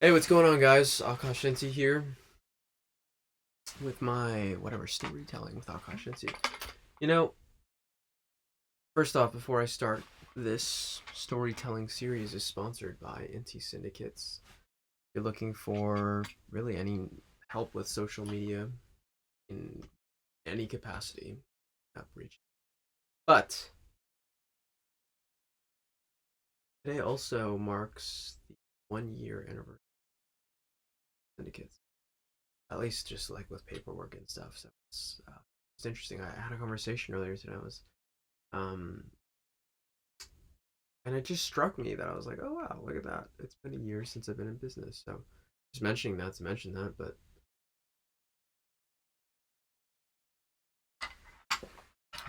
Hey, what's going on, guys? Akash Inti here with my whatever storytelling with Akash Inti. You know, first off, before I start, this storytelling series is sponsored by Inti Syndicates. If you're looking for really any help with social media in any capacity, reach. But today also marks the 1 year anniversary of Syndicates. At least just like with paperwork and stuff. So it's interesting. I had a conversation earlier today. I was um And it just struck me that I was like, oh wow, look at that. It's been a year since I've been in business. So just mentioning that to mention that, but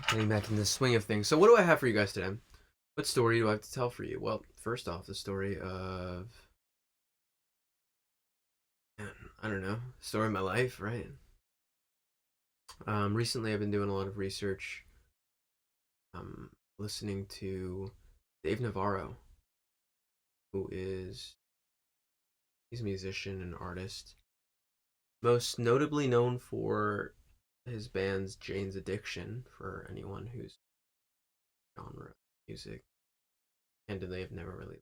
getting back in the swing of things. So what do I have for you guys today? What story do I have to tell for you? Well, first off, the story of man, I don't know, story of my life, right? Recently I've been doing a lot of research, um, listening to Dave Navarro, who is he's a musician and artist, most notably known for his band's Jane's Addiction, for anyone who's genre of music. Candidly, I've never really.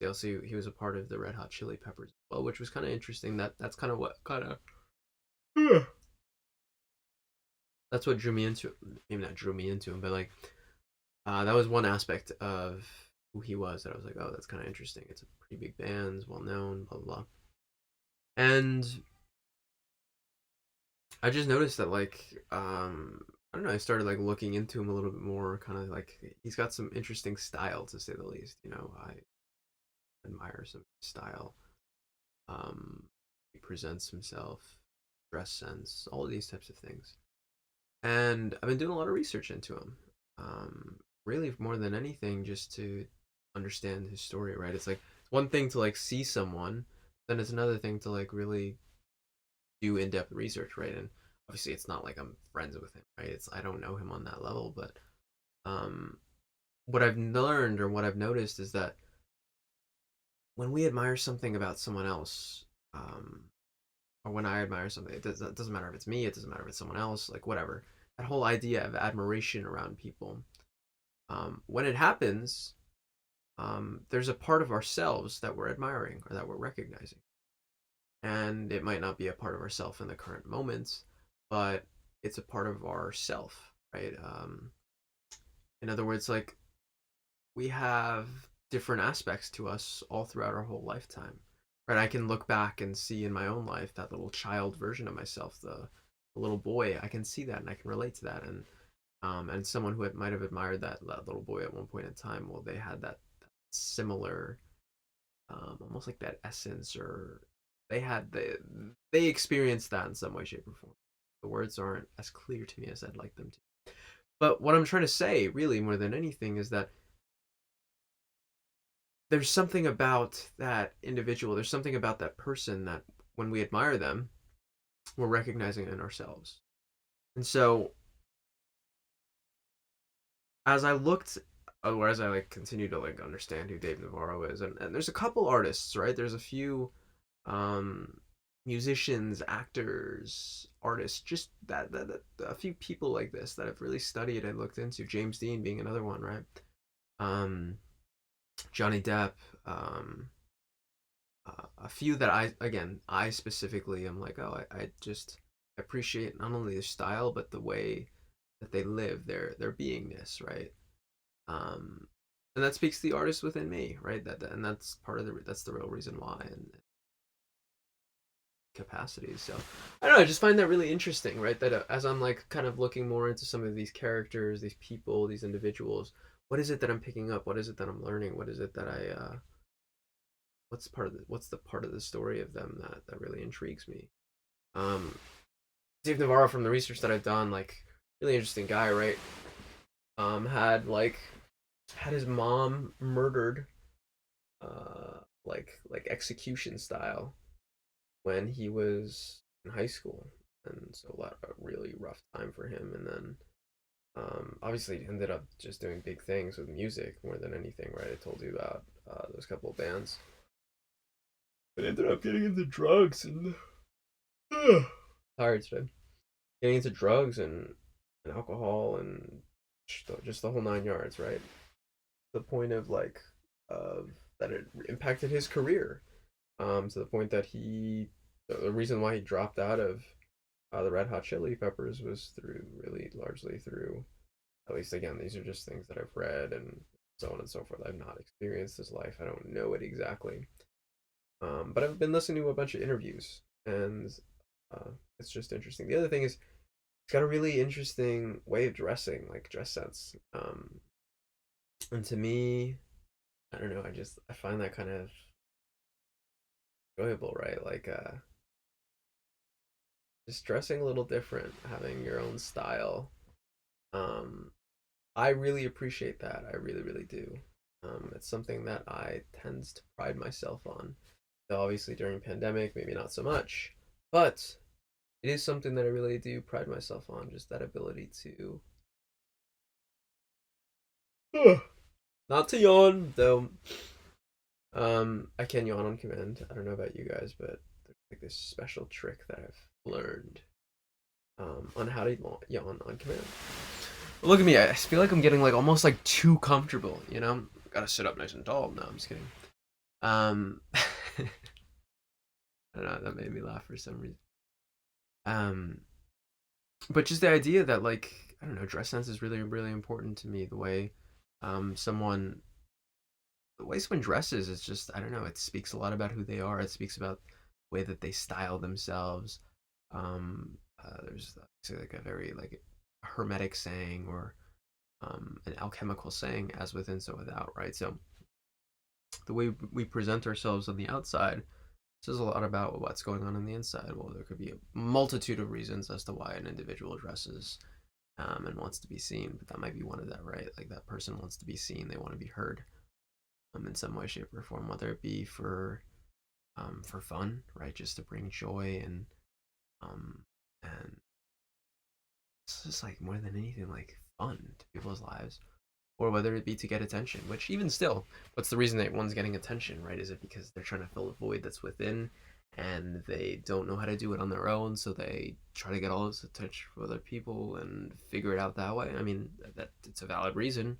They also he was a part of the Red Hot Chili Peppers as well, which was kind of interesting. That's kind of what kind of that's what drew me into maybe not drew me into him, but like that was one aspect of who he was that I was like, oh, that's kind of interesting. It's a pretty big band, well known, blah blah blah. And I just noticed that I don't know, I started like looking into him a little bit more, kind of like he's got some interesting style to say the least. I admire some style. He presents himself, dress sense, all of these types of things. And I've been doing a lot of research into him. Really, more than anything, just to understand his story. Right? It's one thing to like see someone, then it's another thing to like really do in depth research. Right? And obviously, it's not like I'm friends with him. Right? I don't know him on that level, but um, what I've learned or what I've noticed is that when we admire something about someone else, or when I admire something, it doesn't matter if it's me, it doesn't matter if it's someone else, like whatever. That whole idea of admiration around people, when it happens, there's a part of ourselves that we're admiring or that we're recognizing, and it might not be a part of ourself in the current moment, but it's a part of ourself, right? In other words, like we have different aspects to us all throughout our whole lifetime. Right? I can look back and see in my own life that little child version of myself, the little boy. I can see that and I can relate to that. And someone who might have admired that little boy at one point in time, well, they had that similar, almost like that essence, or they experienced that in some way, shape, or form. The words aren't as clear to me as I'd like them to. But what I'm trying to say, really, more than anything, is that there's something about that individual, there's something about that person that when we admire them, we're recognizing it in ourselves. And so as I looked or as I like continue to like understand who Dave Navarro is, and there's a couple artists, right? There's a few um musicians, actors, artists, just that a few people like this that I've really studied and looked into. James Dean being another one, right? Um Johnny Depp, um a few that I specifically am like, oh, I just appreciate not only their style but the way that they live their beingness, right? Um, and that speaks to the artist within me, right? And that's part of that's the real reason why and capacities. So I don't know, I just find that really interesting, right? That as I'm like kind of looking more into some of these characters, these people, these individuals, what is it that I'm picking up? What is it that I'm learning? What is it that what's the part of the story of them that really intrigues me? Um, Dave Navarro, from the research that I've done, like really interesting guy, right? Had had his mom murdered, like execution style when he was in high school, and so a really rough time for him. And then obviously he ended up just doing big things with music more than anything, right? I told you about those couple of bands. But ended up getting into drugs and tired today. Getting into drugs and alcohol and just the whole 9 yards, right? The point of like that it impacted his career, to the point that the reason why he dropped out of the Red Hot Chili Peppers was through really largely through, at least again, these are just things that I've read and so on and so forth. I've not experienced his life. I don't know it exactly. But I've been listening to a bunch of interviews, and it's just interesting. The other thing is, he's got a really interesting way of dressing, like dress sense. And to me, I don't know. I find that kind of enjoyable, right? Like just dressing a little different, having your own style. Um, I really appreciate that. I really, really do. It's something that I tend to pride myself on. So obviously during pandemic, maybe not so much, but it is something that I really do pride myself on. Just that ability to not to yawn, though. I can yawn on command. I don't know about you guys, but there's like this special trick that I've learned on how to yawn on command. Look at me. I feel like I'm getting like almost like too comfortable, you know? Gotta sit up nice and tall. No, I'm just kidding. I don't know, that made me laugh for some reason. Um, but just the idea that like, I don't know, dress sense is really, really important to me. Someone the way someone dresses is just, I don't know, it speaks a lot about who they are. It speaks about the way that they style themselves. There's say like a very like hermetic saying, or an alchemical saying, as within so without, right? So the way we present ourselves on the outside says a lot about what's going on the inside. Well, there could be a multitude of reasons as to why an individual dresses and wants to be seen, but that might be one of that, right? Like that person wants to be seen, they want to be heard in some way, shape, or form, whether it be for fun, right? Just to bring joy um, and it's just like more than anything like fun to people's lives, or whether it be to get attention. Which even still, what's the reason that one's getting attention, right? Is it because they're trying to fill a void that's within, and they don't know how to do it on their own, so they try to get all this attention from other people and figure it out that way? I mean, that it's a valid reason,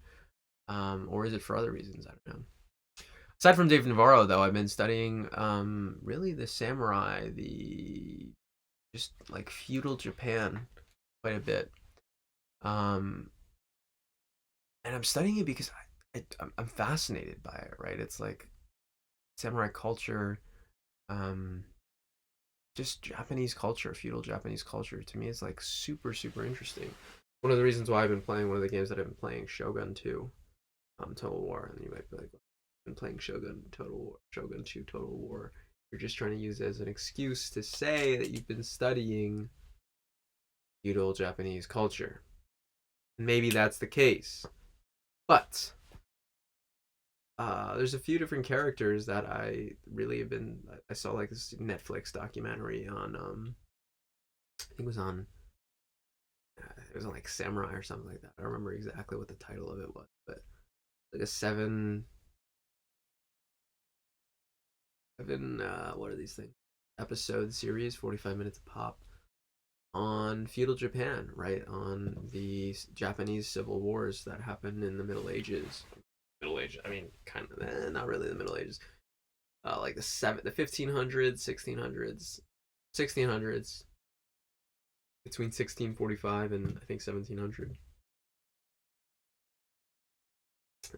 or is it for other reasons? I don't know. Aside from Dave Navarro, though, I've been studying really the samurai, the just like feudal Japan quite a bit. Um, and I'm studying it because I'm fascinated by it, right? It's like samurai culture, um, just Japanese culture, feudal Japanese culture. To me, it's like super, super interesting. One of the reasons why I've been playing one of the games that I've been playing, Shogun 2, Total War, and you might be like, I've been playing Shogun 2, Total War. You're just trying to use it as an excuse to say that you've been studying feudal Japanese culture. Maybe that's the case, but there's a few different characters that I really have been. I saw like this Netflix documentary on, I think it was on like Samurai or something like that. I don't remember exactly what the title of it was, but like a seven what are these things? Episode series, 45 minutes a pop, on feudal Japan, right? On the Japanese civil wars that happened in the Middle Ages. Middle Ages, I mean, kind of, not really the Middle Ages. Like the 1500s, 1600s, between 1645 and I think 1700.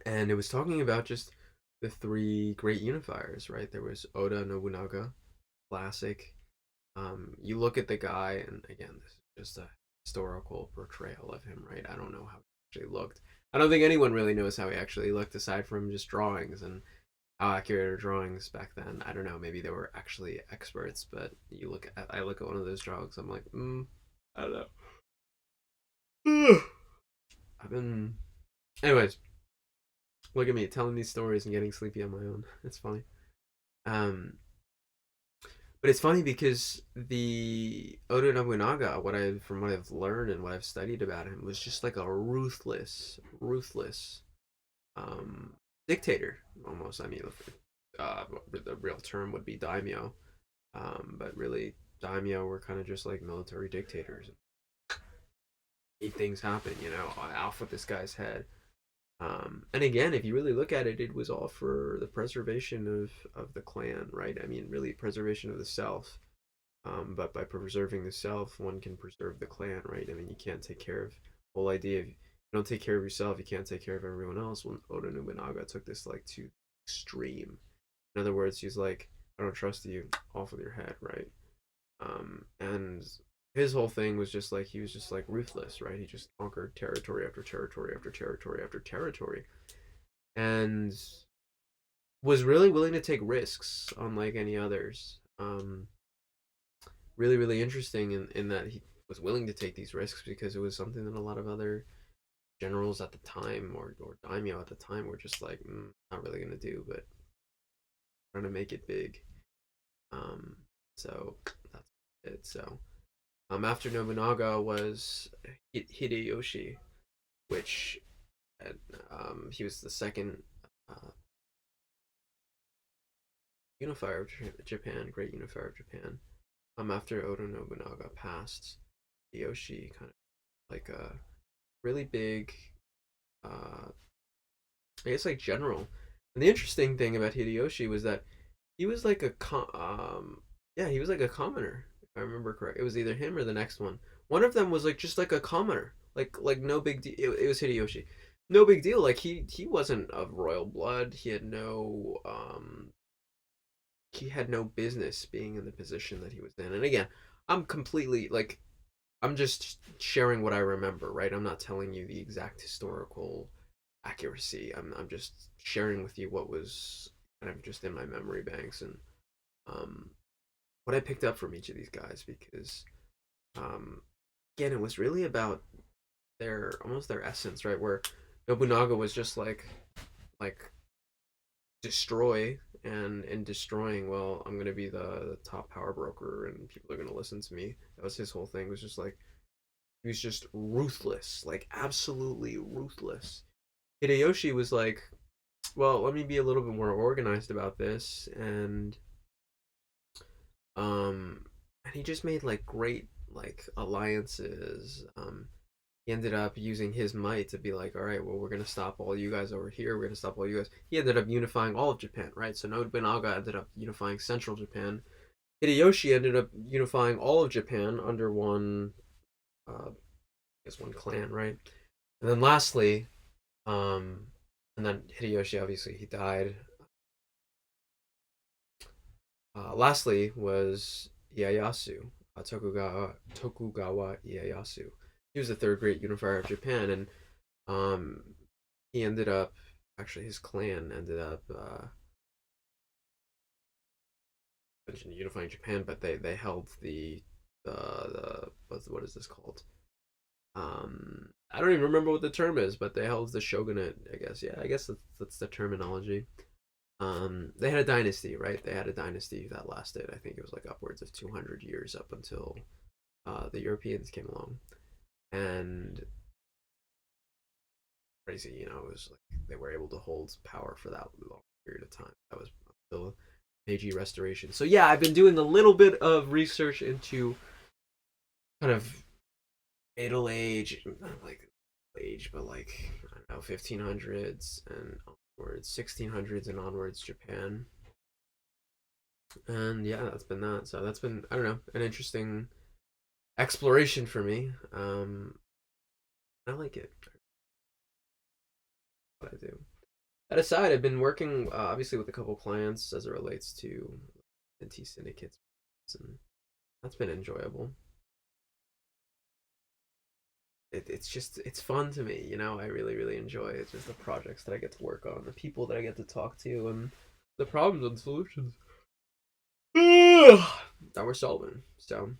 And it was talking about just the three great unifiers, right? There was Oda Nobunaga, classic. You look at the guy, and again, this is just a historical portrayal of him, right? I don't know how he actually looked. I don't think anyone really knows how he actually looked, aside from just drawings, and how accurate are drawings back then. I don't know. Maybe they were actually experts, but I look at one of those drawings, I'm like, I don't know. I've been, anyways. Look at me telling these stories and getting sleepy on my own. It's funny. Um, but it's funny because the Oda Nobunaga, from what I've learned and what I've studied about him, was just like a ruthless um, dictator almost. I mean, the real term would be daimyo. But really, daimyo were kind of just like military dictators. Made things happen, off with this guy's head. And again, if you really look at it, it was all for the preservation of the clan, right? I mean, really, preservation of the self. But by preserving the self, one can preserve the clan, right? I mean, you can't take care of the whole idea of you don't take care of yourself, you can't take care of everyone else. When Oda Nobunaga took this like to extreme. In other words, he's like, I don't trust you, off with your head, right? And his whole thing was just like he was just like ruthless, right? He just conquered territory after territory after territory after territory, and was really willing to take risks unlike any others. Really, really interesting in that he was willing to take these risks because it was something that a lot of other generals at the time or daimyo at the time were just like, not really gonna do, but trying to make it big. Um, so that's it. So after Nobunaga was Hideyoshi, which he was the second uh, unifier of Japan, great unifier of Japan. After Oda Nobunaga passed, Hideyoshi kind of like a really big, I guess like general. And the interesting thing about Hideyoshi was that he was like yeah, he was like a commoner, if I remember correct. It was either him or the next one. One of them was like just like a commoner, like no big deal. It was Hideyoshi, no big deal. Like he wasn't of royal blood. He had no business being in the position that he was in. And again, I'm completely like I'm just sharing what I remember, right? I'm not telling you the exact historical accuracy. I'm just sharing with you what was kind of just in my memory banks and um, what I picked up from each of these guys because um, again, it was really about their almost their essence, right? Where Nobunaga was just like destroy and in destroying, well, I'm gonna be the top power broker and people are gonna listen to me. That was his whole thing. It was just like he was just ruthless, like absolutely ruthless. Hideyoshi was like, well, let me be a little bit more organized about this, um, and he just made like great like alliances. He ended up using his might to be like, all right, well, we're gonna stop all you guys over here. We're gonna stop all you guys. He ended up unifying all of Japan, right? So Nobunaga ended up unifying central Japan. Hideyoshi ended up unifying all of Japan under one, I guess, one clan, right? And then lastly, um, and then Hideyoshi obviously he died. Lastly was Ieyasu, Tokugawa Ieyasu. He was the third great unifier of Japan, and um, he ended up actually his clan ended up unifying Japan, but they held the what is this called? I don't even remember what the term is, but they held the shogunate. I guess yeah, I guess that's the terminology. They had a dynasty, right? They had a dynasty that lasted, I think it was like upwards of 200 years up until the Europeans came along. And crazy, it was like they were able to hold power for that long period of time. That was until Meiji Restoration. So yeah, I've been doing a little bit of research into kind of Middle Age, not like age, but like I don't know, 1500s and onwards, 1600s and onwards Japan. And yeah, that's been that. So that's been I don't know an interesting exploration for me. I like it. What I do. That aside, I've been working obviously with a couple clients as it relates to NT syndicates, and that's been enjoyable. It's fun to me, I really really enjoy it. It's just the projects that I get to work on, the people that I get to talk to, and the problems and solutions that we're solving. So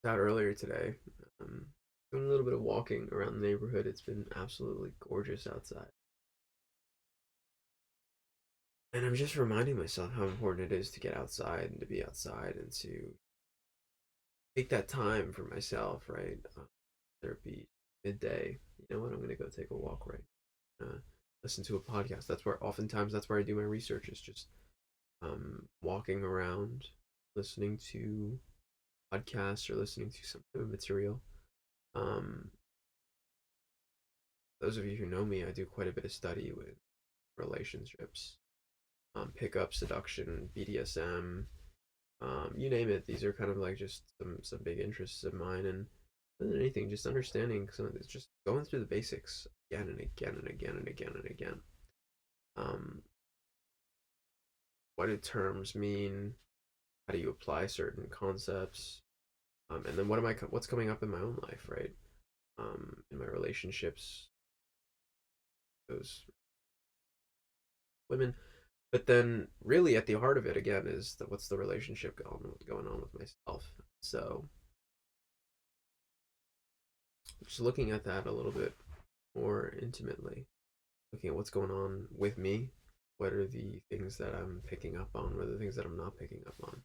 out earlier today, um, doing a little bit of walking around the neighborhood. It's been absolutely gorgeous outside. And I'm just reminding myself how important it is to get outside and to be outside and to take that time for myself, right? Whether it be midday, you know what, I'm gonna go take a walk right. listen to a podcast. That's where oftentimes that's where I do my research, is just walking around, listening to podcasts or listening to some type of material. Um, those of you who know me, I do quite a bit of study with relationships, pickup, seduction, BDSM, you name it. These are kind of like just some big interests of mine, and more than anything, just understanding some of this, just going through the basics again and again and again and again and again. Um, what do terms mean? How do you apply certain concepts? And then what's coming up in my own life, right? In my relationships, those women. But then, really, at the heart of it, again, is what's the relationship going on with myself. So, just looking at that a little bit more intimately, looking at what's going on with me, what are the things that I'm picking up on, what are the things that I'm not picking up on,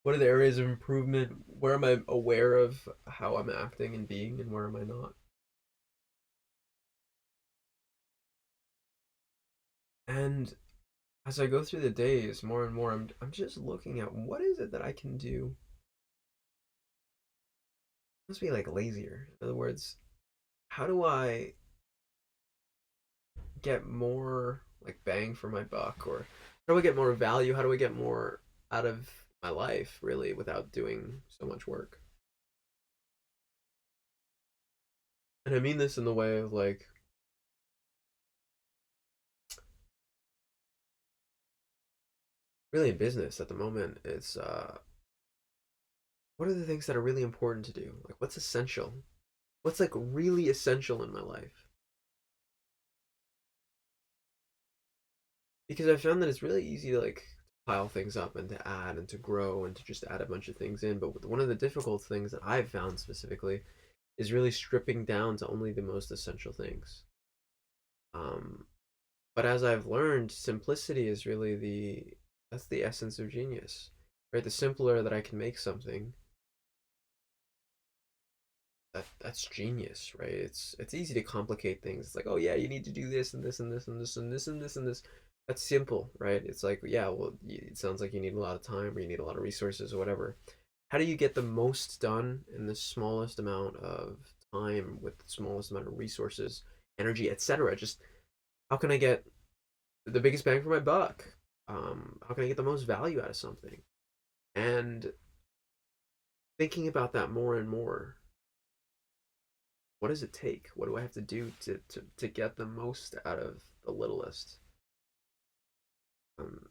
what are the areas of improvement, where am I aware of how I'm acting and being, and where am I not. And as I go through the days, more and more, I'm just looking at what is it that I can do. It must be like lazier. In other words, how do I get more like bang for my buck, or how do I get more value? How do I get more out of my life really without doing so much work? And I mean this in the way of like, really in business at the moment, it's what are the things that are really important to do? Like what's essential? What's like really essential in my life? Because I found that it's really easy to like pile things up and to add and to grow and to just add a bunch of things in. But one of the difficult things that I've found specifically is really stripping down to only the most essential things. Um, but as I've learned, simplicity is really that's the essence of genius, right? The simpler that I can make something, that's genius, right? It's easy to complicate things. It's like, oh yeah, you need to do this and this and this and this and this and this and this. That's simple, right? It's like, yeah, well, it sounds like you need a lot of time or you need a lot of resources or whatever. How do you get the most done in the smallest amount of time with the smallest amount of resources, energy, etc.? Just how can I get the biggest bang for my buck? How can I get the most value out of something? And thinking about that more and more, what does it take? What do I have to do to get the most out of the littlest? Um,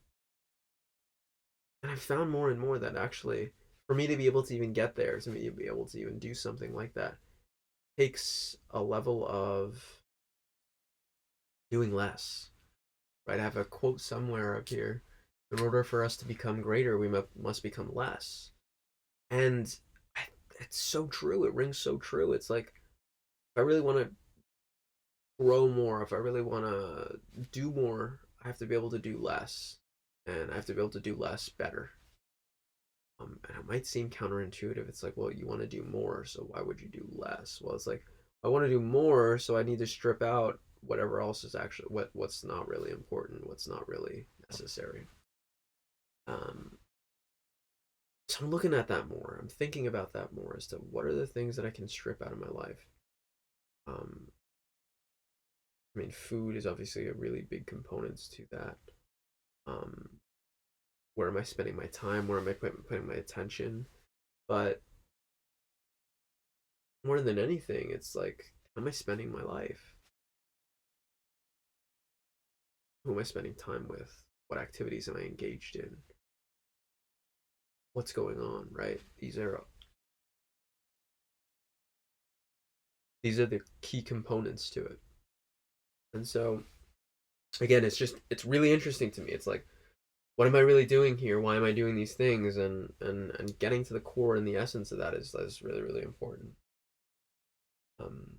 and I've found more and more that actually, for me to be able to even get there, to me to be able to even do something like that, takes a level of doing less. Right? I have a quote somewhere up here. In order for us to become greater, we must become less. And it's so true. It rings so true. It's like, if I really want to grow more, if I really want to do more, I have to be able to do less. And I have to be able to do less better. And it might seem counterintuitive. It's like, well, you want to do more, so why would you do less? Well, it's like, I want to do more, so I need to strip out whatever else is actually what's not really important, what's not really necessary. Um, so I'm looking at that more. I'm thinking about that more as to what are the things that I can strip out of my life. Um, I mean, food is obviously a really big component to that. Um, where am I spending my time? Where am I putting my attention? But more than anything, it's like, how am I spending my life? Who am I spending time with? What activities am I engaged in? What's going on, right? These are the key components to it. And so again, it's really interesting to me. It's like, what am I really doing here? Why am I doing these things? And getting to the core and the essence of that is really, really important. Um,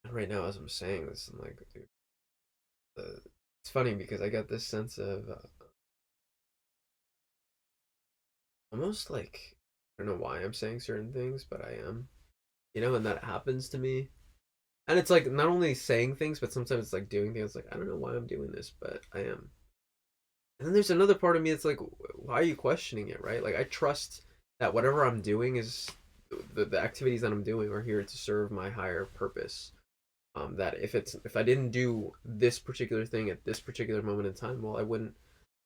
and right now, as I'm saying this, I'm like, dude, it's funny because I got this sense of almost like, I don't know why I'm saying certain things, but I am, and that happens to me. And it's like not only saying things, but sometimes it's like doing things. Like I don't know why I'm doing this, but I am. And then there's another part of me that's like, why are you questioning it, right? Like I trust that whatever I'm doing is the activities that I'm doing are here to serve my higher purpose. That if I didn't do this particular thing at this particular moment in time, well, I wouldn't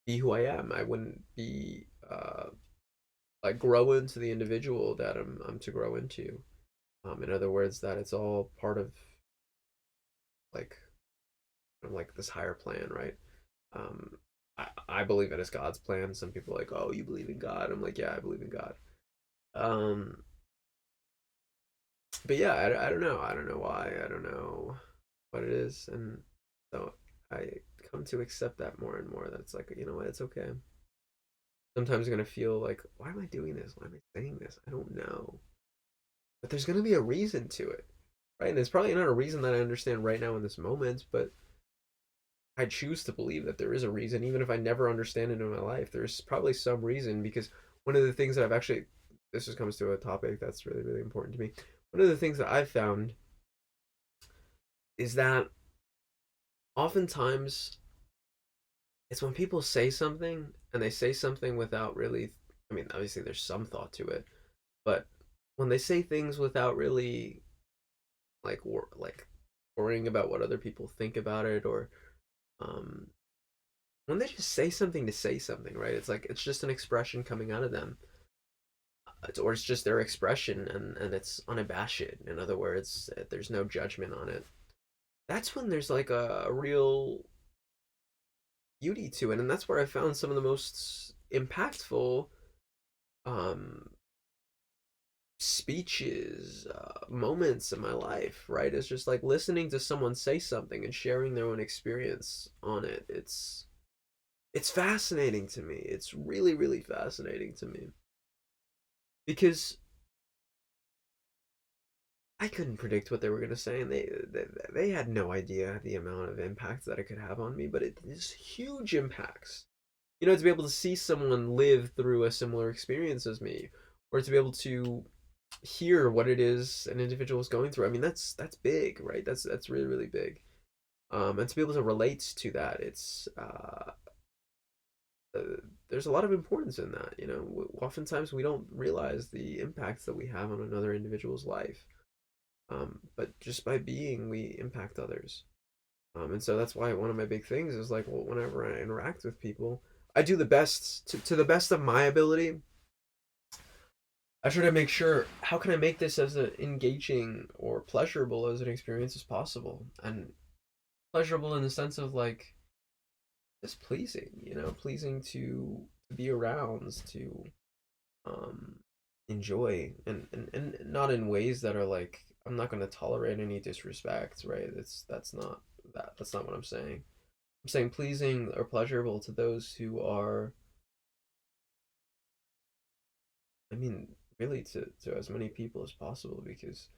be who I am. I wouldn't be like grow into the individual that I'm to grow into. In other words, that it's all part of like like this higher plan, right? Um, I believe it is God's plan. Some people are like, oh, you believe in God? I'm like, yeah, I believe in God. Um, but yeah, I don't know. I don't know why. I don't know what it is, and so I come to accept that more and more. That's like, you know what? It's okay. Sometimes I'm gonna feel like, why am I doing this? Why am I saying this? I don't know. But there's gonna be a reason to it, right? And it's probably not a reason that I understand right now in this moment, but I choose to believe that there is a reason, even if I never understand it in my life. There's probably some reason because one of the things that I've actually, this just comes to a topic that's really, really important to me. One of the things that I've found is that oftentimes it's when people say something and they say something without really, I mean, obviously there's some thought to it, but when they say things without really like worrying about what other people think about it or um when they just say something to say something, right? It's like it's just an expression coming out of them. Or it's just their expression and it's unabashed. In other words, there's no judgment on it. That's when there's like a real beauty to it, and that's where I found some of the most impactful um speeches, moments in my life, right? It's just like listening to someone say something and sharing their own experience on it. It's fascinating to me. It's really, really fascinating to me because I couldn't predict what they were gonna say, and they had no idea the amount of impact that it could have on me. But it is huge impacts. You know, to be able to see someone live through a similar experience as me, or to be able to hear what it is an individual is going through. I mean, that's big, right? That's really, really big. And to be able to relate to that, it's uh, there's a lot of importance in that. You know, oftentimes we don't realize the impacts that we have on another individual's life. But just by being, we impact others. And so that's why one of my big things is like, well, whenever I interact with people, I do the best to the best of my ability. I try to make sure how can I make this as engaging or pleasurable as an experience as possible, and pleasurable in the sense of like just pleasing, you know, pleasing to be around, to um enjoy, and not in ways that are like I'm not going to tolerate any disrespect, right? That's not what I'm saying. I'm saying pleasing or pleasurable to those who are, I mean, really to as many people as possible because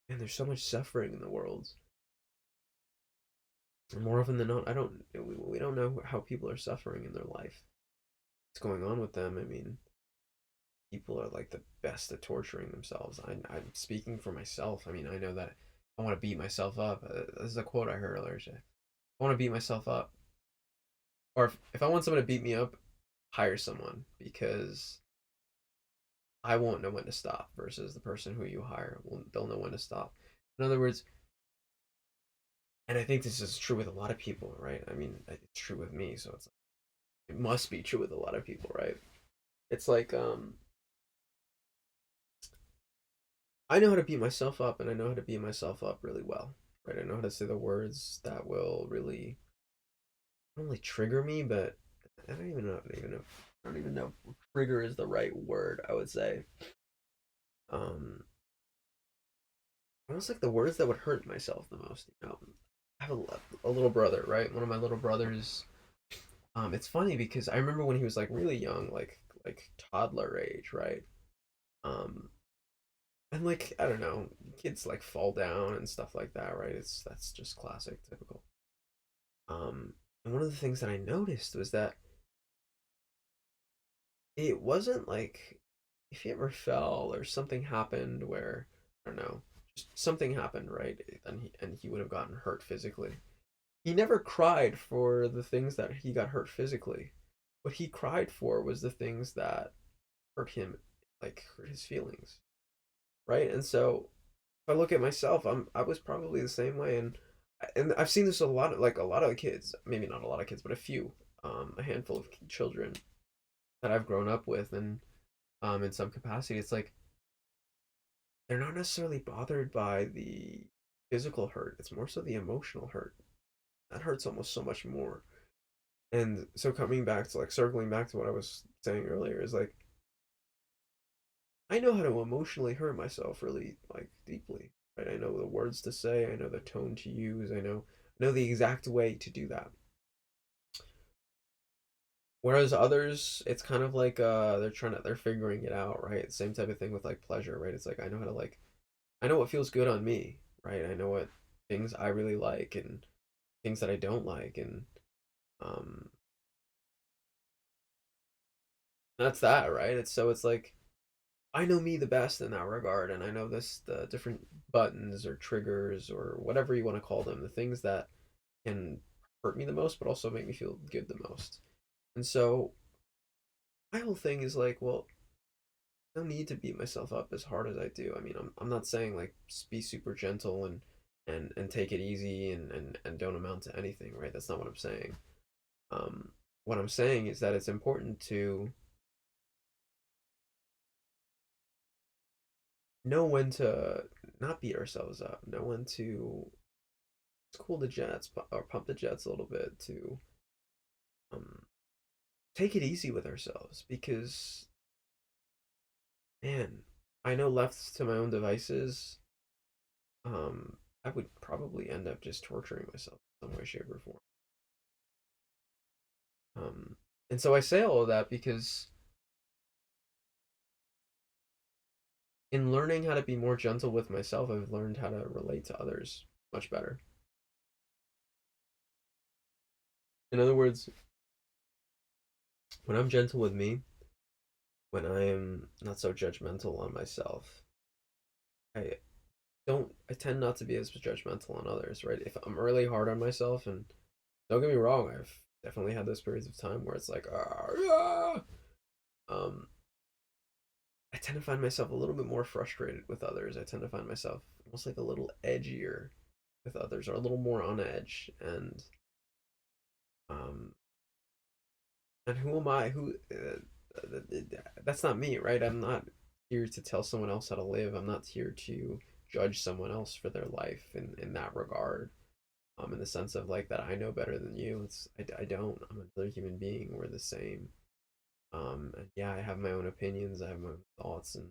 man, there's so much suffering in the world. And more often than not, I don't we don't know how people are suffering in their life. What's going on with them? I mean, people are like the best at torturing themselves. I'm speaking for myself. I mean, I know that I want to beat myself up. This is a quote I heard earlier today. I want to beat myself up. Or if I want someone to beat me up, hire someone because I won't know when to stop versus the person who you hire will they'll know when to stop. In other words, and I think this is true with a lot of people, right? I mean, it's true with me, so it must be true with a lot of people, right? It's like I know how to beat myself up and I know how to beat myself up really well, right? I know how to say the words that will really not only trigger me, but I don't even know if trigger is the right word, I would say. Um Almost like the words that would hurt myself the most, you know. I have a little brother, right? One of my little brothers. It's funny because I remember when he was like really young, like toddler age, right? Um, and like I don't know, kids like fall down and stuff like that, right? It's that's just classic, typical. And one of the things that I noticed was that it wasn't like if he ever fell or something happened where I don't know, just something happened, right? And he would have gotten hurt physically. He never cried for the things that he got hurt physically. What he cried for was the things that hurt him, like hurt his feelings, right? And so if I look at myself, I was probably the same way, and I've seen this a lot, like a lot of kids, maybe not a lot of kids, but a few, a handful of children that I've grown up with, and in some capacity, it's like they're not necessarily bothered by the physical hurt. It's more so the emotional hurt. That hurts almost so much more. And so coming back to like circling back to what I was saying earlier is like I know how to emotionally hurt myself really like deeply. Right? I know the words to say, I know the tone to use, I know the exact way to do that. Whereas others, it's kind of like they're figuring it out, right? Same type of thing with like pleasure, right? It's like I know how to like I know what feels good on me, right? I know what things I really like and things that I don't like, and um that's that, right? It's like I know me the best in that regard, and I know the different buttons or triggers or whatever you want to call them, the things that can hurt me the most, but also make me feel good the most. And so my whole thing is like, well, I don't need to beat myself up as hard as I do. I mean, I'm not saying like be super gentle and take it easy and don't amount to anything, right? That's not what I'm saying. What I'm saying is that it's important to know when to not beat ourselves up, know when to cool the jets or pump the jets a little bit, to um, take it easy with ourselves, because man, I know left to my own devices, I would probably end up just torturing myself in some way, shape, or form. Um, and so I say all of that because in learning how to be more gentle with myself, I've learned how to relate to others much better. In other words, when I'm gentle with me, when I am not so judgmental on myself, I I tend not to be as judgmental on others, right? If I'm really hard on myself, and don't get me wrong, I've definitely had those periods of time where it's like, ah, um, I tend to find myself a little bit more frustrated with others. I tend to find myself almost like a little edgier with others, or a little more on edge. Um, and who am I? That's not me, right? I'm not here to tell someone else how to live. I'm not here to judge someone else for their life in that regard. In the sense of like that I know better than you. I don't. I'm another human being. We're the same. And yeah, I have my own opinions. I have my own thoughts, and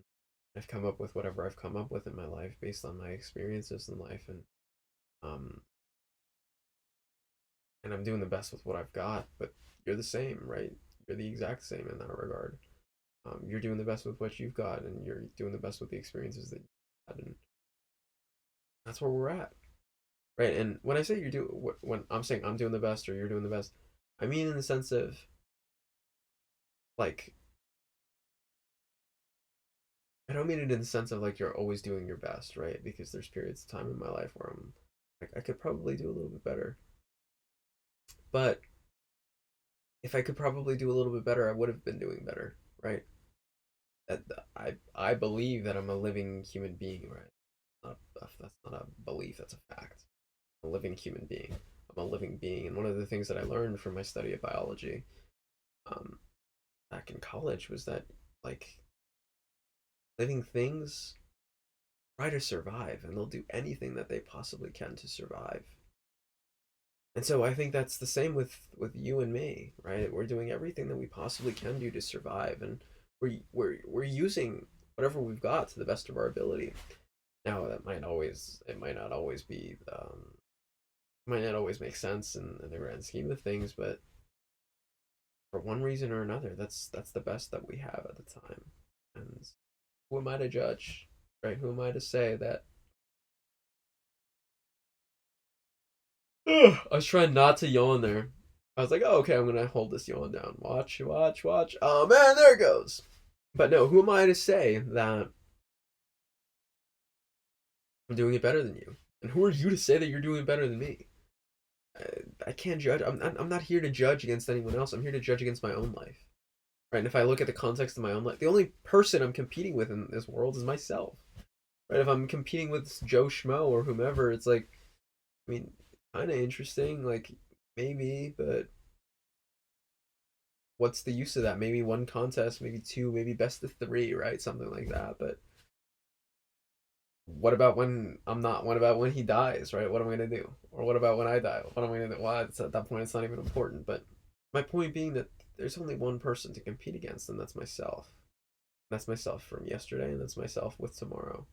I've come up with whatever I've come up with in my life based on my experiences in life, um, and I'm doing the best with what I've got. But you're the same, right? You're the exact same in that regard. You're doing the best with what you've got, and you're doing the best with the experiences that you had, and that's where we're at, right? And when I say you're doing, when I'm saying I'm doing the best or you're doing the best, I mean in the sense of like I don't mean it in the sense of like you're always doing your best, right? Because there's periods of time in my life where I'm like I could probably do a little bit better, but if I could probably do a little bit better, I would have been doing better, right? That I believe that I'm a living human being, right? That's not a belief, that's a fact. I'm a living human being. I'm a living being, and one of the things that I learned from my study of biology, um, back in college, was that like living things try to survive, and they'll do anything that they possibly can to survive. And so I think that's the same with you and me, right? We're doing everything that we possibly can do to survive, and we're using whatever we've got to the best of our ability. Now that might not always be might not always make sense in the grand scheme of things, but for one reason or another, that's the best that we have at the time. And who am I to judge, right? Who am I to say that? I was trying not to yawn there. I was like, oh, okay, I'm gonna hold this yawn down. Watch, watch, watch. Oh man, there it goes. But no, who am I to say that I'm doing it better than you. And who are you to say that you're doing better than me? I can't judge. I'm not here to judge against anyone else. I'm here to judge against my own life. Right? And if I look at the context of my own life, the only person I'm competing with in this world is myself. Right? If I'm competing with Joe Schmo or whomever, it's like, I mean, kind of interesting, like maybe, but what's the use of that? Maybe one contest, maybe two, maybe best of three, right? Something like that. But what about when I'm not? What about when he dies, right? What am I gonna do? Or what about when I die? What am I gonna do? Well, it's, at that point, it's not even important. But my point being that there's only one person to compete against, and that's myself. That's myself from yesterday, and that's myself with tomorrow.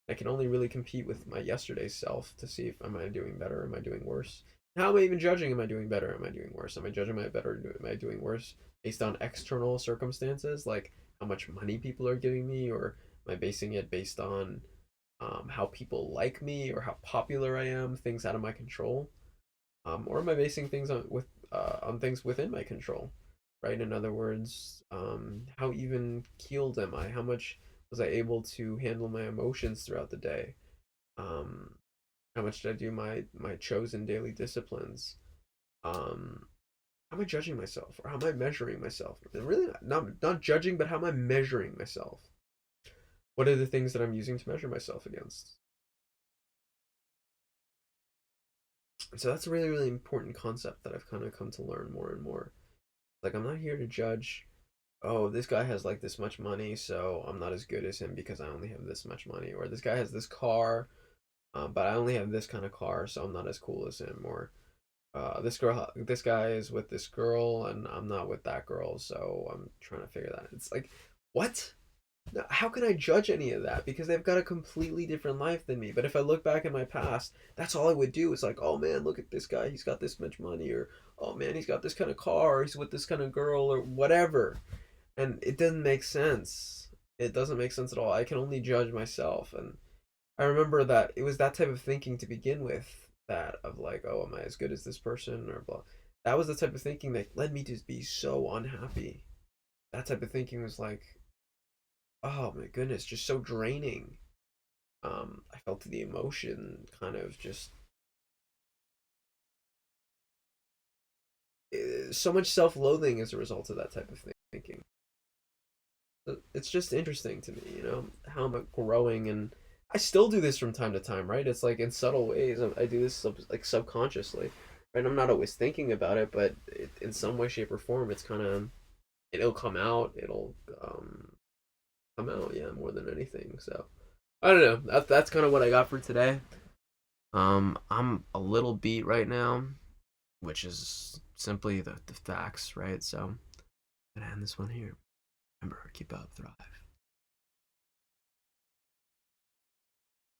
I can only really compete with my yesterday's self to see if am I doing better, am I doing worse. How am I even judging? Am I doing better? Am I doing worse? Am I judging? Am I better? Am I doing worse based on external circumstances, like how much money people are giving me, or am I basing it based on how people like me or how popular I am, things out of my control, or am I basing things on things within my control, right? In other words, how even keeled am I? How much was I able to handle my emotions throughout the day? Um, how much did I do my chosen daily disciplines? Um, how am I judging myself, or how am I measuring myself? Really, not judging, but how am I measuring myself? What are the things that I'm using to measure myself against? So that's a really, really important concept that I've kind of come to learn more and more. Like, I'm not here to judge, oh, this guy has like this much money, so I'm not as good as him because I only have this much money. Or this guy has this car, but I only have this kind of car, so I'm not as cool as him. Or this guy is with this girl, and I'm not with that girl, so I'm trying to figure that. It's like, what? How can I judge any of that? Because they've got a completely different life than me. But if I look back in my past, that's all I would do. It's like, oh man, look at this guy. He's got this much money. Or, oh man, he's got this kind of car. He's with this kind of girl or whatever. And it doesn't make sense. It doesn't make sense at all. I can only judge myself. And I remember that it was that type of thinking to begin with, that of like, oh, am I as good as this person or blah. That was the type of thinking that led me to be so unhappy. That type of thinking was like, oh my goodness, just so draining. I felt the emotion kind of just so much self-loathing as a result of that type of thinking. It's just interesting to me, how I'm growing, and I still do this from time to time, right? It's like in subtle ways. I do this like subconsciously, right? I'm not always thinking about it, but in some way, shape, or form, it's kind of it'll come out. It'll come out, yeah, more than anything. So I don't know. That's kind of what I got for today. I'm a little beat right now, which is simply the facts, right? So I'm gonna end this one here. Remember, keep up, thrive.